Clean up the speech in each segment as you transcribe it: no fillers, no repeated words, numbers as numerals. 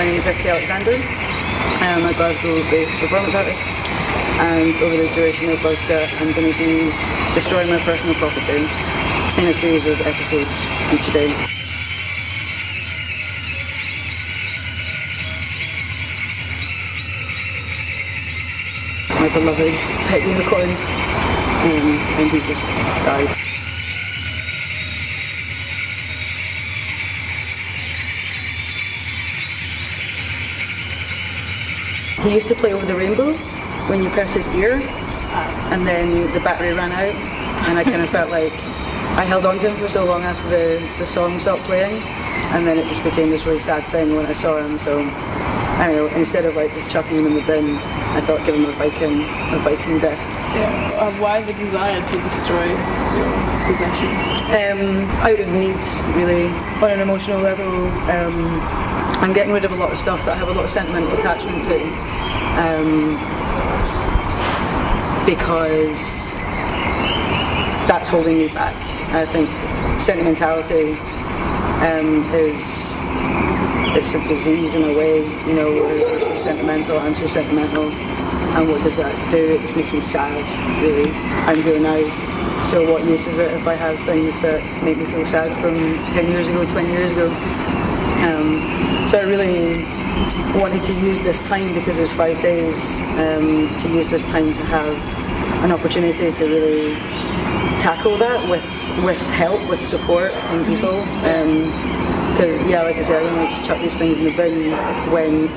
My name is Alexander. I'm a Glasgow-based performance artist, and over the duration of buzzcut, I'm going to be destroying my personal property in a series of episodes each day. My beloved pet unicorn, and he's just died. He used to play over the rainbow when you pressed his ear, and then the battery ran out, and I kind of felt like I held on to him for so long after the song stopped playing, and then it just became this really sad thing when I saw him. So I don't know, instead of like just chucking him in the bin, I thought give him a Viking death. Yeah. Why the desire to destroy your possessions? Out of need, really, on an emotional level. I'm getting rid of a lot of stuff that I have a lot of sentimental attachment to, because that's holding me back. I think sentimentality it's a disease in a way, you know, we're so sentimental, I'm so sentimental, and what does that do? It just makes me sad, really. I'm here now, so what use is it if I have things that make me feel sad from 10 years ago, 20 years ago? So I really wanted to use this time, because there's 5 days, to use this time to have an opportunity to really tackle that with help, with support from people. Because yeah, like I said, I don't want to just chuck these things in the bin when,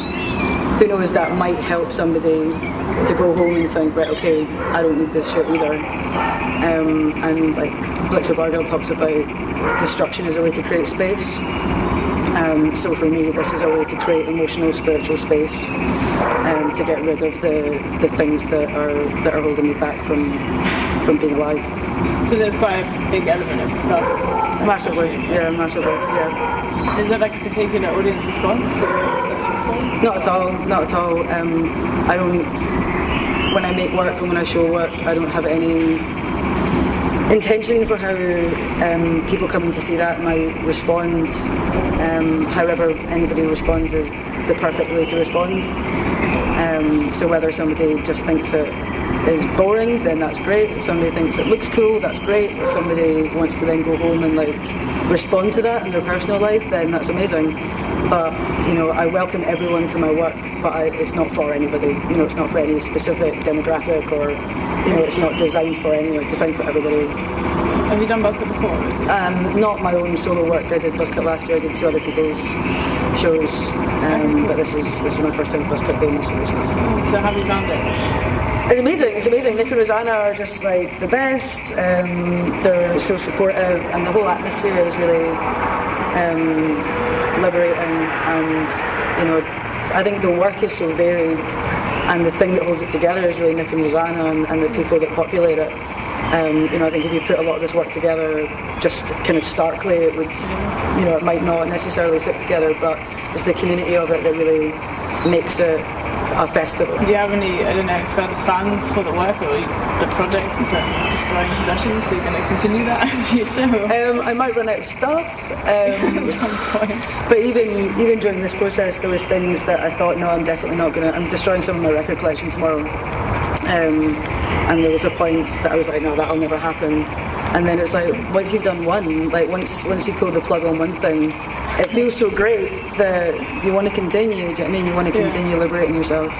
who knows, that might help somebody to go home and think, right, okay, I don't need this shit either. And like Dstry talks about destruction as a way to create space. So for me, this is a way to create emotional, spiritual space, to get rid of the things that are holding me back from being alive. So there's quite a big element of catharsis. Massively, yeah, massively, yeah. Is there like a particular audience response searching for? Not at all, not at all. I don't, when I make work and when I show work, I don't have any intention for how people coming to see that might respond. However anybody responds is the perfect way to respond. So whether somebody just thinks it is boring, then that's great. If somebody thinks it looks cool, that's great. If somebody wants to then go home and like respond to that in their personal life, then that's amazing. But you know, I welcome everyone to my work, but it's not for anybody. You know, it's not for any specific demographic, or you know, it's not designed for anyone. It's designed for everybody. Have you done buzzcut before? Not my own solo work. I did buzzcut last year. I did 2 other people's shows, but this is my first time buzzcut doing this sort of stuff. So have you found it? It's amazing, it's amazing. Nick and Rosanna are just like the best. They're so supportive, and the whole atmosphere is really liberating. And you know, I think the work is so varied, and the thing that holds it together is really Nick and Rosanna and the people that populate it. You know, I think if you put a lot of this work together, just kind of starkly, it would, you know, it might not necessarily sit together, but it's the community of it that really makes it a festival. Do you have any, I don't know, further plans for the work or the project in terms of destroying possessions? So you're going to continue that in the future? I might run out of stuff. At some point. But even during this process, there was things that I thought, no, I'm definitely not going to. I'm destroying some of my record collection tomorrow. And there was a point that I was like, no, that'll never happen. And then it's like, once you've done one, like once you pull the plug on one thing, it feels so great that you want to continue. Do you know what I mean? You want to continue liberating yourself.